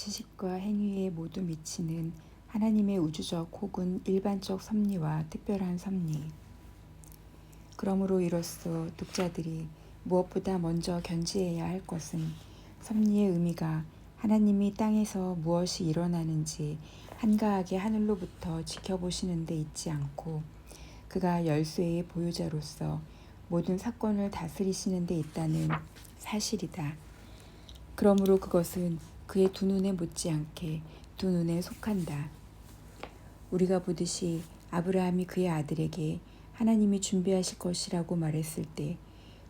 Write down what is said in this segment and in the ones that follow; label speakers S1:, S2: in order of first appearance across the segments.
S1: 지식과 행위에 모두 미치는 하나님의 우주적 혹은 일반적 섭리와 특별한 섭리. 그러므로 이로써 독자들이 무엇보다 먼저 견지해야 할 것은 섭리의 의미가 하나님이 땅에서 무엇이 일어나는지 한가하게 하늘로부터 지켜보시는 데 있지 않고 그가 열쇠의 보유자로서 모든 사건을 다스리시는 데 있다는 사실이다. 그러므로 그것은 그의 두 눈에 못지않게 두 눈에 속한다. 우리가 보듯이 아브라함이 그의 아들에게 하나님이 준비하실 것이라고 말했을 때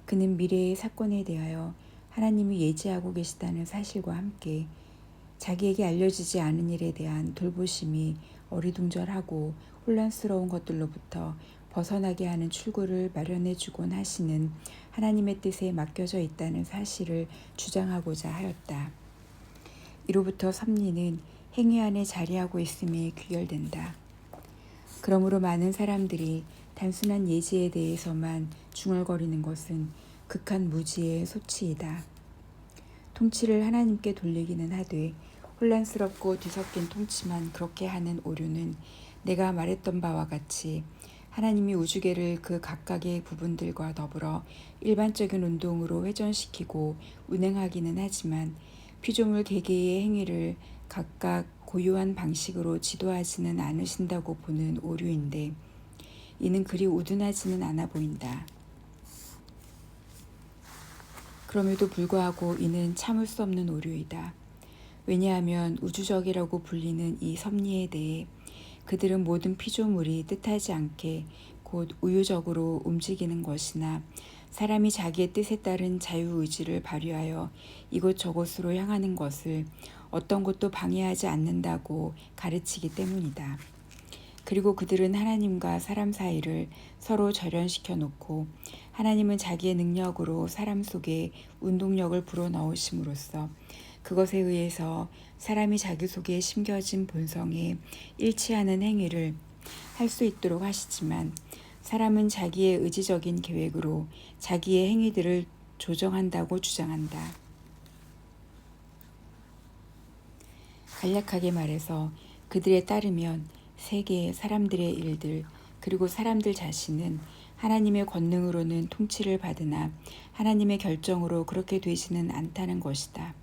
S1: 그는 미래의 사건에 대하여 하나님이 예지하고 계시다는 사실과 함께 자기에게 알려지지 않은 일에 대한 돌보심이 어리둥절하고 혼란스러운 것들로부터 벗어나게 하는 출구를 마련해 주곤 하시는 하나님의 뜻에 맡겨져 있다는 사실을 주장하고자 하였다. 이로부터 섭리는 행위 안에 자리하고 있음이 귀결된다. 그러므로 많은 사람들이 단순한 예지에 대해서만 중얼거리는 것은 극한 무지의 소치이다. 통치를 하나님께 돌리기는 하되 혼란스럽고 뒤섞인 통치만 그렇게 하는 오류는 내가 말했던 바와 같이 하나님이 우주계를 그 각각의 부분들과 더불어 일반적인 운동으로 회전시키고 운행하기는 하지만 피조물 개개의 행위를 각각 고유한 방식으로 지도하지는 않으신다고 보는 오류인데 이는 그리 우둔하지는 않아 보인다. 그럼에도 불구하고 이는 참을 수 없는 오류이다. 왜냐하면 우주적이라고 불리는 이 섭리에 대해 그들은 모든 피조물이 뜻하지 않게 곧 우유적으로 움직이는 것이나 사람이 자기의 뜻에 따른 자유의지를 발휘하여 이곳저곳으로 향하는 것을 어떤 것도 방해하지 않는다고 가르치기 때문이다. 그리고 그들은 하나님과 사람 사이를 서로 절연시켜 놓고 하나님은 자기의 능력으로 사람 속에 운동력을 불어넣으심으로써 그것에 의해서 사람이 자기 속에 심겨진 본성에 일치하는 행위를 할 수 있도록 하시지만 사람은 자기의 의지적인 계획으로 자기의 행위들을 조정한다고 주장한다. 간략하게 말해서 그들에 따르면 세계, 사람들의 일들, 그리고 사람들 자신은 하나님의 권능으로는 통치를 받으나 하나님의 결정으로 그렇게 되지는 않다는 것이다.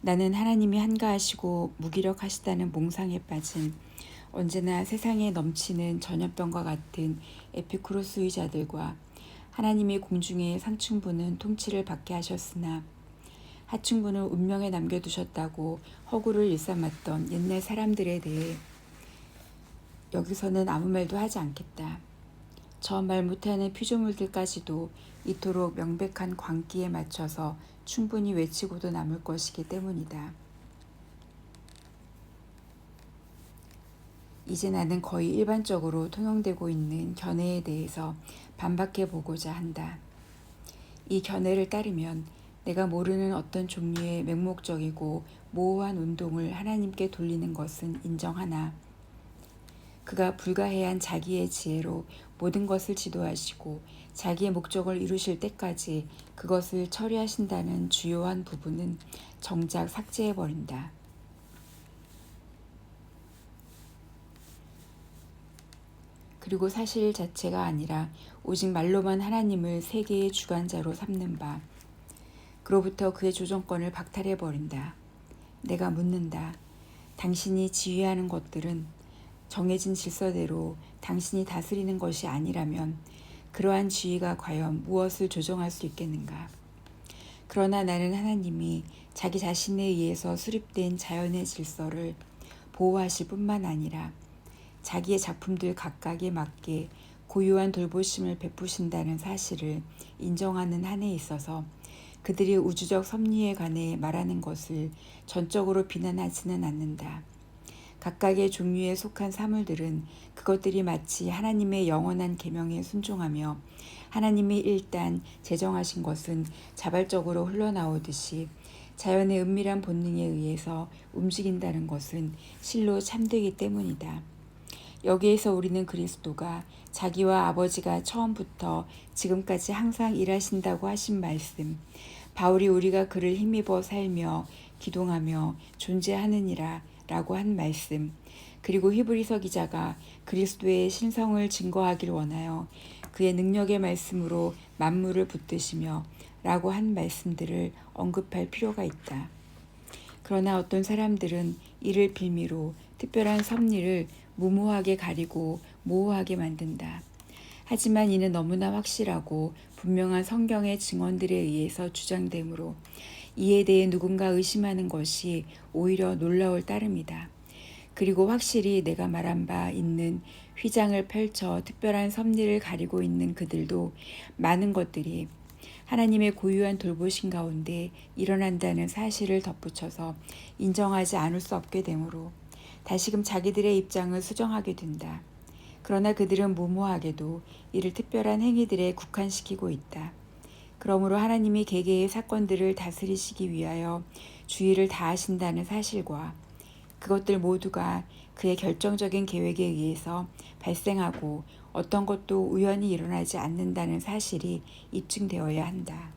S1: 나는 하나님이 한가하시고 무기력하시다는 몽상에 빠진 언제나 세상에 넘치는 전염병과 같은 에피쿠로스주의자들과 하나님이 공중의 상층부는 통치를 받게 하셨으나 하층부는 운명에 남겨두셨다고 허구를 일삼았던 옛날 사람들에 대해 여기서는 아무 말도 하지 않겠다. 저 말 못하는 피조물들까지도 이토록 명백한 광기에 맞춰서 충분히 외치고도 남을 것이기 때문이다. 이제 나는 거의 일반적으로 통용되고 있는 견해에 대해서 반박해 보고자 한다. 이 견해를 따르면 내가 모르는 어떤 종류의 맹목적이고 모호한 운동을 하나님께 돌리는 것은 인정하나 그가 불가해한 자기의 지혜로 모든 것을 지도하시고 자기의 목적을 이루실 때까지 그것을 처리하신다는 주요한 부분은 정작 삭제해버린다. 그리고 사실 자체가 아니라 오직 말로만 하나님을 세계의 주관자로 삼는 바, 그로부터 그의 조정권을 박탈해버린다. 내가 묻는다. 당신이 지휘하는 것들은 정해진 질서대로 당신이 다스리는 것이 아니라면 그러한 지위가 과연 무엇을 조정할 수 있겠는가? 그러나 나는 하나님이 자기 자신에 의해서 수립된 자연의 질서를 보호하실 뿐만 아니라 자기의 작품들 각각에 맞게 고유한 돌보심을 베푸신다는 사실을 인정하는 한에 있어서 그들이 우주적 섭리에 관해 말하는 것을 전적으로 비난하지는 않는다. 각각의 종류에 속한 사물들은 그것들이 마치 하나님의 영원한 계명에 순종하며 하나님이 일단 제정하신 것은 자발적으로 흘러나오듯이 자연의 은밀한 본능에 의해서 움직인다는 것은 실로 참되기 때문이다. 여기에서 우리는 그리스도가 자기와 아버지가 처음부터 지금까지 항상 일하신다고 하신 말씀, 바울이 우리가 그를 힘입어 살며 기동하며 존재하느니라 라고 한 말씀, 그리고 히브리서 기자가 그리스도의 신성을 증거하길 원하여 그의 능력의 말씀으로 만물을 붙드시며 라고 한 말씀들을 언급할 필요가 있다. 그러나 어떤 사람들은 이를 빌미로 특별한 섭리를 무모하게 가리고 모호하게 만든다. 하지만 이는 너무나 확실하고 분명한 성경의 증언들에 의해서 주장되므로 이에 대해 누군가 의심하는 것이 오히려 놀라울 따름이다. 그리고 확실히 내가 말한 바 있는 휘장을 펼쳐 특별한 섭리를 가리고 있는 그들도 많은 것들이 하나님의 고유한 돌보심 가운데 일어난다는 사실을 덧붙여서 인정하지 않을 수 없게 되므로 다시금 자기들의 입장을 수정하게 된다. 그러나 그들은 무모하게도 이를 특별한 행위들에 국한시키고 있다. 그러므로 하나님이 개개의 사건들을 다스리시기 위하여 주의를 다하신다는 사실과 그것들 모두가 그의 결정적인 계획에 의해서 발생하고 어떤 것도 우연히 일어나지 않는다는 사실이 입증되어야 한다.